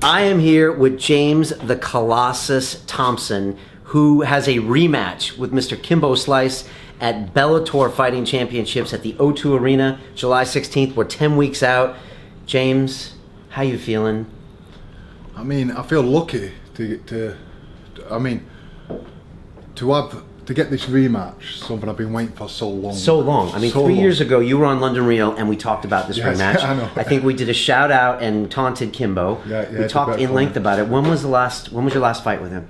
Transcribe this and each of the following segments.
I am here with James the Colossus Thompson, who has a rematch with Mr. Kimbo Slice at Bellator Fighting Championships at the O2 Arena, July 16th. We're 10 weeks out. James, how you feeling? I mean, I feel lucky to get this rematch, something I've been waiting for so long. So long. I mean, so 3 long. years ago, you were on London Real, and we talked about this rematch. I know. I think we did a shout out and taunted Kimbo. We talked in length about it. When was your last fight with him?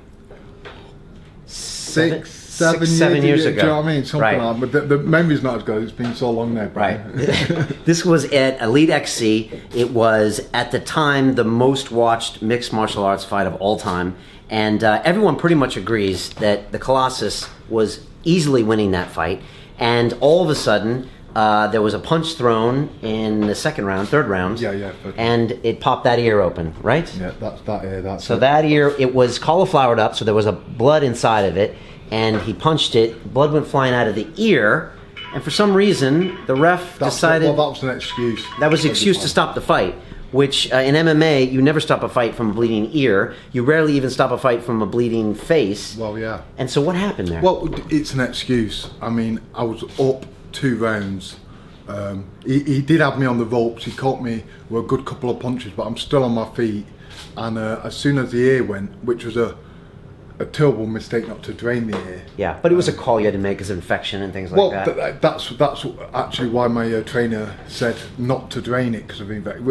Seven years ago. Do you know what I mean? Something right. like that. But the memory's not as good. It's been so long now. Right. This was at Elite XC. It was, at the time, the most watched mixed martial arts fight of all time. And everyone pretty much agrees that the Colossus was easily winning that fight. And all of a sudden, there was a punch thrown in the third round. Yeah. And it popped that ear open, right? Yeah, that's that ear. So that ear, it was cauliflowered up, so there was a blood inside of it. And he punched it, blood went flying out of the ear, and for some reason, the ref decided... Well, that was an excuse. That was the excuse to stop the fight, which in MMA, you never stop a fight from a bleeding ear. You rarely even stop a fight from a bleeding face. Well, yeah. And so what happened there? Well, it's an excuse. I mean, I was up 2 rounds. He did have me on the ropes. He caught me with a good couple of punches, but I'm still on my feet. And as soon as the ear went, which was a terrible mistake not to drain the ear. Yeah, but it was a call you had to make as infection and things like that. Well, that's actually why my trainer said not to drain it because of infection,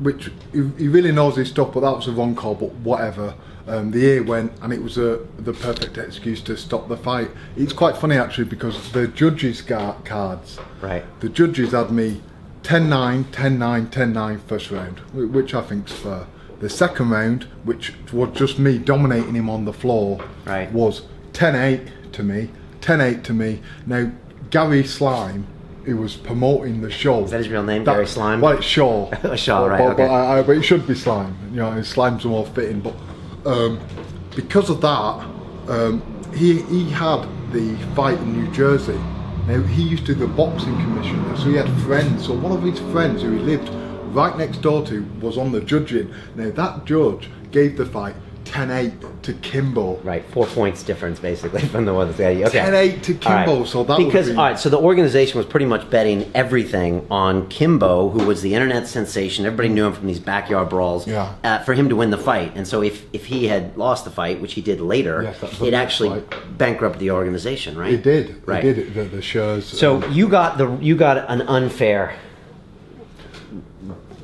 which he really knows his stuff, but that was a wrong call, but whatever. The ear went, and it was the perfect excuse to stop the fight. It's quite funny actually because the judges' cards, right? The judges had me 10-9, 10-9, 10-9 first round, which I think's fair. The second round, which was just me dominating him on the floor, right, was 10-8 to me, 10-8 to me. Now, Gary Slime, who was promoting the show... Is that his real name, Gary Slime? Well, it's Shaw. Shaw, right, okay. But it should be Slime. You know, Slime's more fitting. But because of that, he had the fight in New Jersey. Now, he used to be the boxing commissioner, so he had friends. So one of his friends who he lived right next door to was on the judging. Now that judge gave the fight 10-8 to Kimbo. Right, 4 points difference basically from the one that's okay. 10-8 to Kimbo, right. So that because all right, so the organization was pretty much betting everything on Kimbo, who was the internet sensation. Everybody knew him from these backyard brawls. Yeah. For him to win the fight, and so if he had lost the fight, which he did later, it actually bankrupted the organization, right? It did. Right. It did. The shares. So you got an unfair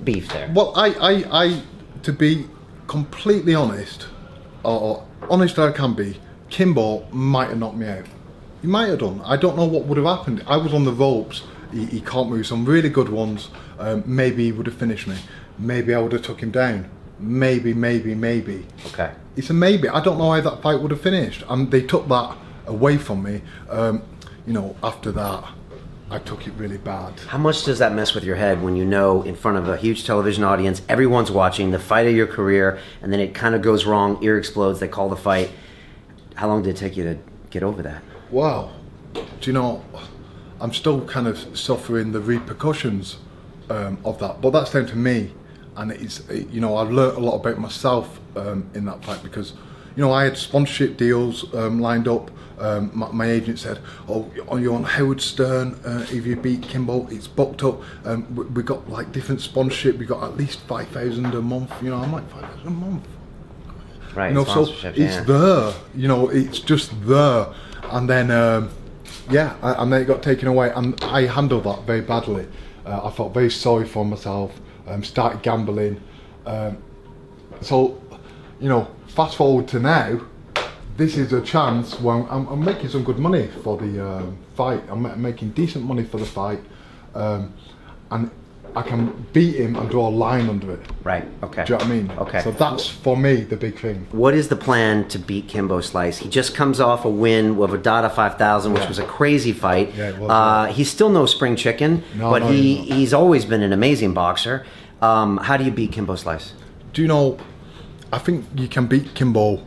beef there. Well, I to be completely honest, or honest I can be, Kimbo might have knocked me out. He might have done. I don't know what would have happened. I was on the ropes. He can't move some really good ones. Maybe he would have finished me. Maybe I would have took him down. Maybe. Okay. It's a maybe. I don't know how that fight would have finished. And they took that away from me. After that, I took it really bad. How much does that mess with your head when you know in front of a huge television audience, everyone's watching, the fight of your career, and then it kind of goes wrong, ear explodes, they call the fight. How long did it take you to get over that? Wow. Do you know, I'm still kind of suffering the repercussions of that, but that's down to me. And it's, I've learnt a lot about myself in that fight because, I had sponsorship deals lined up. My agent said, you're on Howard Stern, if you beat Kimbo, it's booked up. We got like different sponsorship, we got at least 5,000 a month. I'm like 5,000 a month. Right, so it's there, it's just there. And then, and then it got taken away, and I handled that very badly. I felt very sorry for myself, started gambling. Fast forward to now, this is a chance when I'm making some good money for the fight. I'm making decent money for the fight, and I can beat him and draw a line under it. Right, okay. Do you know what I mean? Okay. So that's, for me, the big thing. What is the plan to beat Kimbo Slice? He just comes off a win with Dada 5000, which was a crazy fight. Yeah, it was. He's still no spring chicken, but he's always been an amazing boxer. How do you beat Kimbo Slice? Do you know, I think you can beat Kimbo,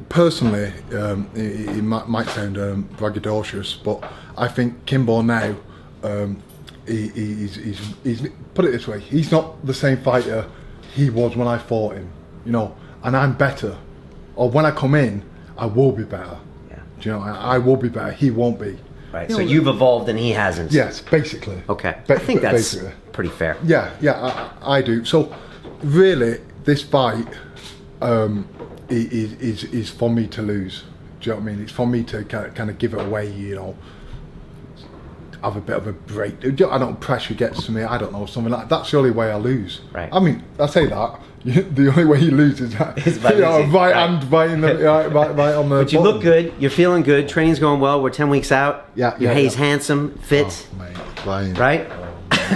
personally, it might sound braggadocious, but I think Kimbo now, he's put it this way, he's not the same fighter he was when I fought him, you know, and I'm better. Or when I come in, I will be better. Yeah. Do you know, I will be better. He won't be. Right. You So know, you've evolved and he hasn't. Yes, basically. Okay. I think that's basically. pretty fair. Yeah, I do. So, really, this fight is for me to lose. Do you know what I mean? It's for me to kind of give it away, you know, have a bit of a break. I don't pressure gets to me. I don't know, something like that. That's the only way I lose. Right. I mean, I say that. The only way you lose is that right hand right on the. But you look good. You're feeling good. Training's going well. We're 10 weeks out. Yeah. Your hair's handsome, fit. Oh, mate, flying. Right.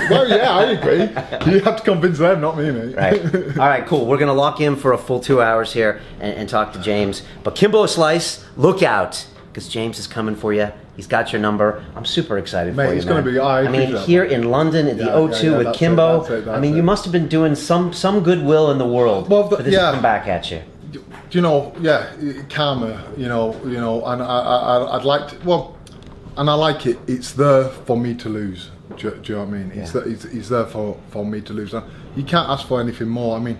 Well, yeah, I agree. You have to convince them, not me, mate. Right. All right, cool. We're going to lock in for a full 2 hours here and talk to James. But Kimbo Slice, look out, because James is coming for you. He's got your number. I'm super excited for you, Mate, it's going to be... I mean, here in London at the O2 with Kimbo, I mean, you must have been doing some goodwill in the world for this to come back at you. Do you know, karma, you know, and I'd like to... Well, and I like it. It's there for me to lose. Do you know what I mean? It's there for me to lose. And you can't ask for anything more. I mean,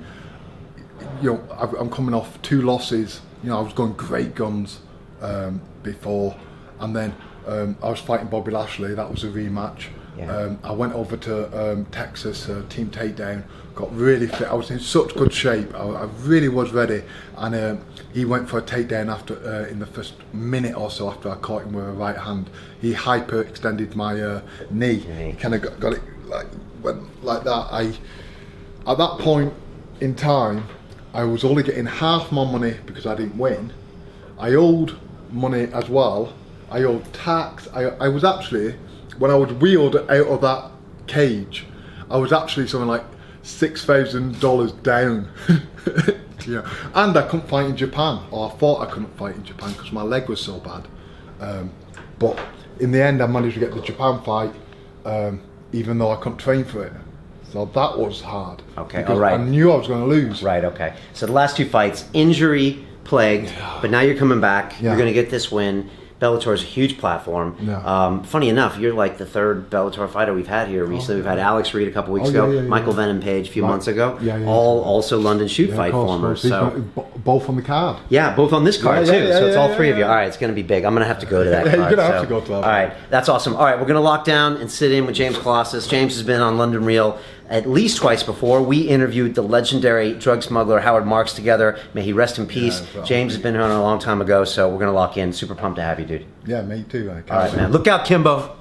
you know, I'm coming off 2 losses. You know, I was going great guns before, and then I was fighting Bobby Lashley. That was a rematch. Yeah. I went over to Texas, Team Takedown, got really fit. I was in such good shape. I really was ready. And he went for a takedown after in the first minute or so after I caught him with a right hand. He hyperextended my knee. He kind of got it went like that. At that point in time, I was only getting half my money because I didn't win. I owed money as well. I owed tax. I was actually, when I was wheeled out of that cage, I was actually something like $6,000 down. Yeah. And I couldn't fight in Japan, or I thought I couldn't fight in Japan because my leg was so bad. But in the end, I managed to get the Japan fight, even though I couldn't train for it. So that was hard. Okay, all right. I knew I was going to lose. Right, okay. So the last 2 fights, injury plagued, but now you're coming back. Yeah. You're going to get this win. Bellator is a huge platform. Yeah. Funny enough, you're like the 3rd Bellator fighter we've had here recently. We've had Alex Reed a couple weeks ago, Michael Venom Page a few months ago. All also London Shoot Fight formers. So both on the card. Yeah, both on this card too. So it's all 3 of you. All right, it's going to be big. I'm going to have to go to that card. You're going to have to go to that. All right, that's awesome. All right, we're going to lock down and sit in with James Colossus. James has been on London Real at least twice before. We interviewed the legendary drug smuggler Howard Marks together. May he rest in peace. James has been here on a long time ago, so we're going to lock in. Super pumped to have you, dude. Yeah, me too. All right, man. Look out, Kimbo.